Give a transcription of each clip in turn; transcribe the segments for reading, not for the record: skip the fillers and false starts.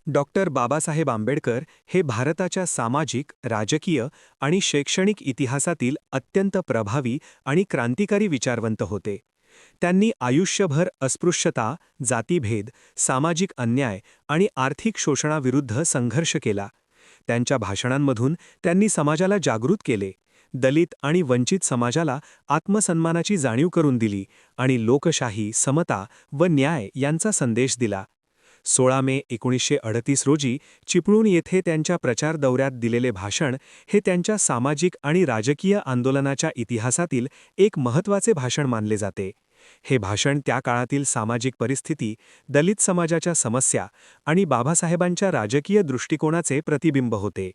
Doctor Babasaheb Ambedkar हे भारताच्या सामाजिक, राजकीय आणि शैक्षणिक इतिहासातील अत्यंत प्रभावी आणि क्रांतिकारी विचारवंत होते. त्यांनी आयुष्यभर अस्पृश्यता, जातीभेद, सामाजिक अन्याय आणि आर्थिक शोषणाविरुद्ध संघर्ष केला. त्यांच्या भाषणांमधून त्यांनी समाजाला जागृत केले, दलित आणि वंचित समाजाला आत्मसन्मानाची जाणीव करून दिली आणि लोकशाही, समता व न्याय यांचा संदेश दिला. 16 मे 1938 रोजी चिपळूण येथे त्यांच्या प्रचार दौऱ्यात दिलेले भाषण हे त्यांच्या सामाजिक आणि राजकीय आंदोलनाच्या इतिहासातील एक महत्त्वाचे भाषण मानले जाते. हे भाषण त्या काळातील सामाजिक परिस्थिती, दलित समाजाच्या समस्या आणि बाबासाहेबांच्या राजकीय दृष्टिकोनाचे प्रतिबिंब होते.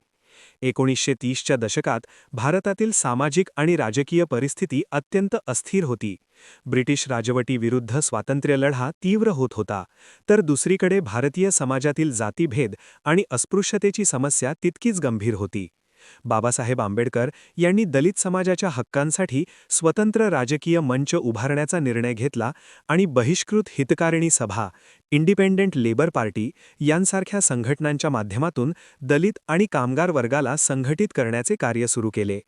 1930च्या दशकात भारतातील सामाजिक आणि राजकीय परिस्थिती अत्यंत अस्थिर होती. ब्रिटिश राजवटीविरुद्ध स्वातंत्र्यलढा तीव्र होत होता, तर दुसरीकडे भारतीय समाजातील जातीभेद आणि अस्पृश्यतेची समस्या तितकीच गंभीर होती. बाबासाहेब आंबेडकर यांनी दलित समाजाच्या हक्कांसाठी स्वतंत्र राजकीय मंच उभारण्याचा निर्णय घेतला आणि बहिष्कृत हितकारिणी सभा, इंडिपेंडेंट लेबर पार्टी यांसारख्या संघटनांच्या माध्यमातून दलित आणि कामगार वर्गाला संघटित करण्याचे कार्य सुरू केले.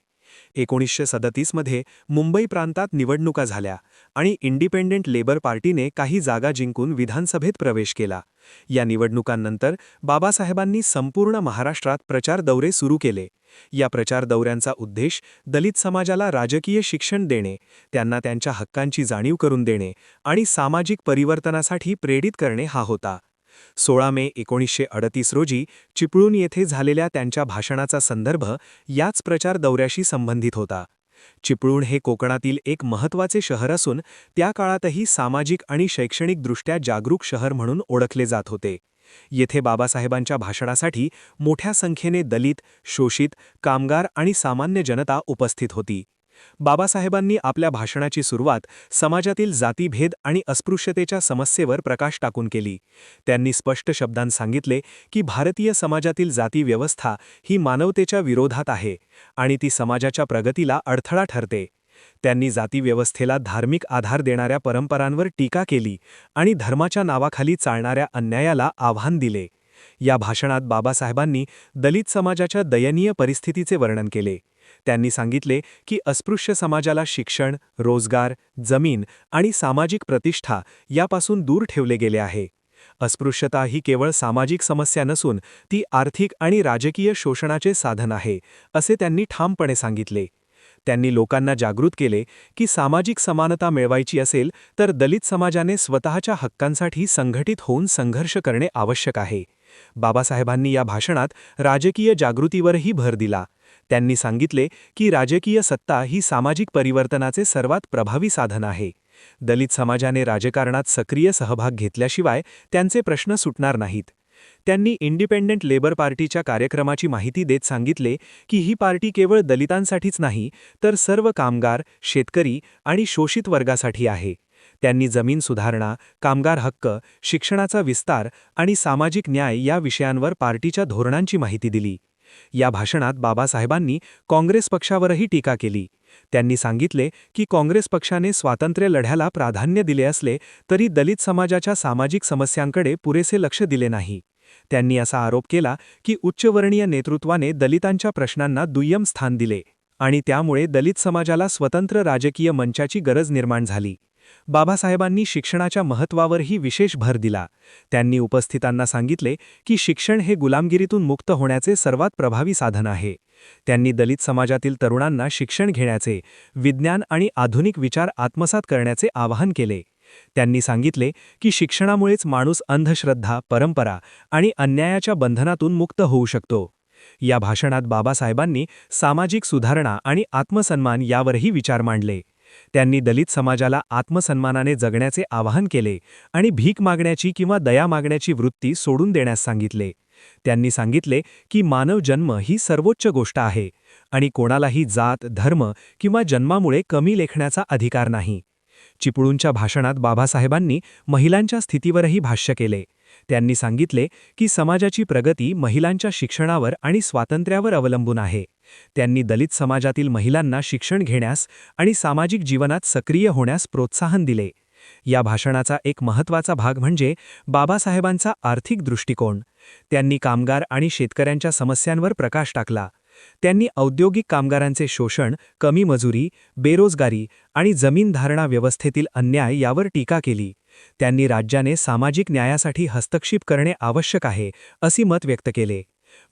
1937 मध्ये मुंबई प्रांतात निवडणुका झाल्या आणि इंडिपेंडेंट लेबर पार्टीने काही जागा जिंकून विधानसभेत प्रवेश केला. या निवडणुकांनंतर बाबासाहेबांनी संपूर्ण महाराष्ट्रात प्रचार दौरे सुरू केले. या प्रचार दौऱ्यांचा उद्देश दलित समाजाला राजकीय शिक्षण देणे, त्यांना त्यांच्या हक्कांची जाणीव करून देणे आणि सामाजिक परिवर्तनासाठी प्रेरित करणे हा होता. 16 मे 1938 रोजी चिपळूण येथे झालेल्या त्यांच्या भाषणाचा संदर्भ याच प्रचार दौऱ्याशी संबंधित होता. चिपळूण हे कोकणातील एक महत्त्वाचे शहर असून त्या काळातही सामाजिक आणि शैक्षणिकदृष्ट्या जागरूक शहर म्हणून ओळखले जात होते. येथे बाबासाहेबांच्या भाषणासाठी मोठ्या संख्येने दलित, शोषित, कामगार आणि सामान्य जनता उपस्थित होती. बाबासाहेबांनी आपल्या भाषणाची सुरुवात समाजातील जातीभेद आणि अस्पृश्यतेच्या समस्येवर प्रकाश टाकून केली. त्यांनी स्पष्ट शब्दांत सांगितले की भारतीय समाजातील जाती व्यवस्था ही मानवतेच्या विरोधात आहे आणि ती समाजाच्या प्रगतीला अडथळा ठरते. त्यांनी जातीव्यवस्थेला धार्मिक आधार देणाऱ्या परंपरांवर टीका केली आणि धर्माच्या नावाखाली चालणाऱ्या अन्यायाला आव्हान दिले. या भाषणात बाबासाहेबांनी दलित समाजाच्या दयनीय परिस्थितीचे वर्णन केले. त्यांनी सांगितले की अस्पृश्य समाजाला शिक्षण, रोजगार, जमीन आणि सामाजिक प्रतिष्ठा यापासून दूर ठेवले गेले आहे. अस्पृश्यता ही केवळ सामाजिक समस्या नसून ती आर्थिक आणि राजकीय शोषणाचे साधन आहे, असे त्यांनी ठामपणे सांगितले. त्यांनी लोकांना जागृत केले की सामाजिक समानता मिळवायची असेल तर दलित समाजाने स्वतःच्या हक्कांसाठी संघटित होऊन संघर्ष करणे आवश्यक आहे. बाबासाहेबांनी या भाषणात राजकीय जागृतीवरही भर दिला. त्यांनी सांगितले की राजकीय सत्ता ही सामाजिक परिवर्तनाचे सर्वात प्रभावी साधन आहे. दलित समाजाने राजकारणात सक्रिय सहभाग घेतल्याशिवाय त्यांचे प्रश्न सुटणार नाहीत. त्यांनी इंडिपेंडेंट लेबर पार्टीच्या कार्यक्रमाची माहिती देत सांगितले की ही पार्टी केवळ दलितांसाठीच नाही तर सर्व कामगार, शेतकरी आणि शोषित वर्गासाठी आहे. त्यांनी जमीन सुधारणा, कामगार हक्क, शिक्षणाचा विस्तार आणि सामाजिक न्याय या विषयांवर पार्टीच्या धोरणांची माहिती दिली. या भाषणात बाबासाहेबांनी काँग्रेस पक्षावरही टीका केली. त्यांनी सांगितले की काँग्रेस पक्षाने स्वातंत्र्य लढ्याला प्राधान्य दिले असले तरी दलित समाजाच्या सामाजिक समस्यांकडे पुरेसे लक्ष दिले नाही. त्यांनी असा आरोप केला की उच्चवर्णीय नेतृत्वाने दलितांच्या प्रश्नांना दुय्यम स्थान दिले आणि त्यामुळे दलित समाजाला स्वतंत्र राजकीय मंचाची गरज निर्माण झाली. बाबासाहेबांनी शिक्षणाच्या महत्त्वावरही विशेष भर दिला. त्यांनी उपस्थितांना सांगितले की शिक्षण हे गुलामगिरीतून मुक्त होण्याचे सर्वात प्रभावी साधन आहे. त्यांनी दलित समाजातील तरुणांना शिक्षण घेण्याचे, विज्ञान आणि आधुनिक विचार आत्मसात करण्याचे आवाहन केले. त्यांनी सांगितले की शिक्षणामुळेच माणूस अंधश्रद्धा, परंपरा आणि अन्यायाच्या बंधनातून मुक्त होऊ शकतो. या भाषणात बाबासाहेबांनी सामाजिक सुधारणा आणि आत्मसन्मान यावरही विचार मांडले. त्यांनी दलित समाजाला आत्मसन्मानाने जगण्याचे आवाहन केले आणि भीक मागण्याची किंवा दया मागण्याची वृत्ती सोडून देण्यास सांगितले. त्यांनी सांगितले की मानव जन्म ही सर्वोच्च गोष्ट आहे आणि कोणालाही जात, धर्म किंवा जन्मामुळे कमी लेखण्याचा अधिकार नाही. चिपळूणच्या भाषणात बाबासाहेबांनी महिलांच्या स्थितीवरही भाष्य केले. त्यांनी सांगितले की समाजाची प्रगती महिलांच्या शिक्षणावर आणि स्वातंत्र्यावर अवलंबून आहे. त्यांनी दलित समाजातील महिलांना शिक्षण घेण्यास आणि सामाजिक जीवनात सक्रिय होण्यास प्रोत्साहन दिले. या भाषणाचा एक महत्त्वाचा भाग म्हणजे बाबासाहेबांचा आर्थिक दृष्टिकोन. त्यांनी कामगार आणि शेतकऱ्यांच्या समस्यांवर प्रकाश टाकला. त्यांनी औद्योगिक कामगारांचे शोषण, कमी मजुरी, बेरोजगारी आणि जमीन धारणा व्यवस्थेतील अन्याय यावर टीका केली. त्यांनी राज्याने सामाजिक न्यायासाठी हस्तक्षेप करणे आवश्यक आहे, असे मत व्यक्त केले.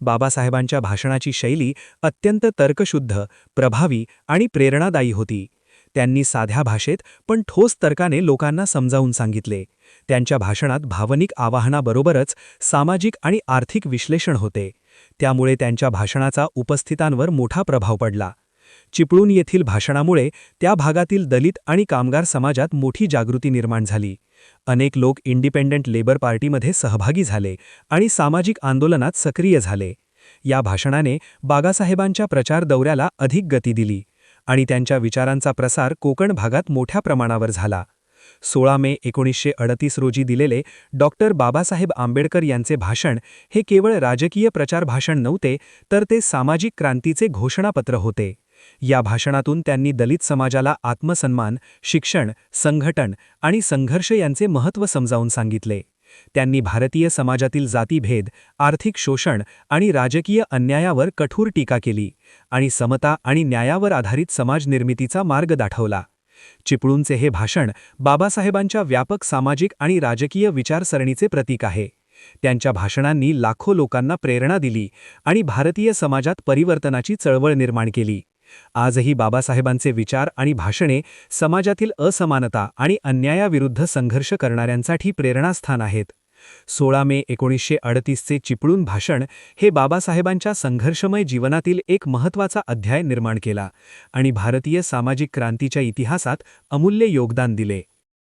बाबासाहेबांच्या भाषणाची शैली अत्यंत तर्कशुद्ध, प्रभावी आणि प्रेरणादायी होती. त्यांनी साध्या भाषेत पण ठोस तर्काने लोकांना समजावून सांगितले. त्यांच्या भाषणात भावनिक आवाहनाबरोबरच सामाजिक आणि आर्थिक विश्लेषण होते. त्यामुळे त्यांच्या भाषणाचा उपस्थितांवर मोठा प्रभाव पडला. चिपळूण येथील भाषणामुळे त्या भागातील दलित आणि कामगार समाजात मोठी जागृती निर्माण झाली. अनेक लोक इंडिपेंडंट लेबर पार्टीमध्ये सहभागी झाले आणि सामाजिक आंदोलनात सक्रिय झाले. या भाषणाने बाबासाहेबांच्या प्रचार दौऱ्याला अधिक गती दिली आणि त्यांच्या विचारांचा प्रसार कोकण भागात मोठ्या प्रमाणावर झाला. 16 मे 1938 रोजी दिलेले डॉक्टर बाबासाहेब आंबेडकर यांचे भाषण हे केवळ राजकीय प्रचार भाषण नव्हते, तर ते सामाजिक क्रांतीचे घोषणापत्र होते. या भाषणातून त्यांनी दलित समाजाला आत्मसन्मान, शिक्षण, संघटन आणि संघर्ष यांचे महत्त्व समजावून सांगितले. त्यांनी भारतीय समाजातील जातीभेद, आर्थिक शोषण आणि राजकीय अन्यायावर कठोर टीका केली आणि समता आणि न्यायावर आधारित समाज निर्मितीचा मार्ग दाखवला. चिपळूणचे हे भाषण बाबासाहेबांच्या व्यापक सामाजिक आणि राजकीय विचारसरणीचे प्रतीक आहे. त्यांच्या भाषणांनी लाखो लोकांना प्रेरणा दिली आणि भारतीय समाजात परिवर्तनाची चळवळ निर्माण केली. आजही बाबासाहेबांचे विचार आणि भाषणे समाजातील असमानता आणि अन्यायाविरुद्ध संघर्ष करणाऱ्यांसाठी प्रेरणास्थान आहेत. 16 मे 1938चे चिपळूण भाषण हे बाबासाहेबांच्या संघर्षमय जीवनातील एक महत्त्वाचा अध्याय निर्माण केला आणि भारतीय सामाजिक क्रांतीच्या इतिहासात अमूल्य योगदान दिले.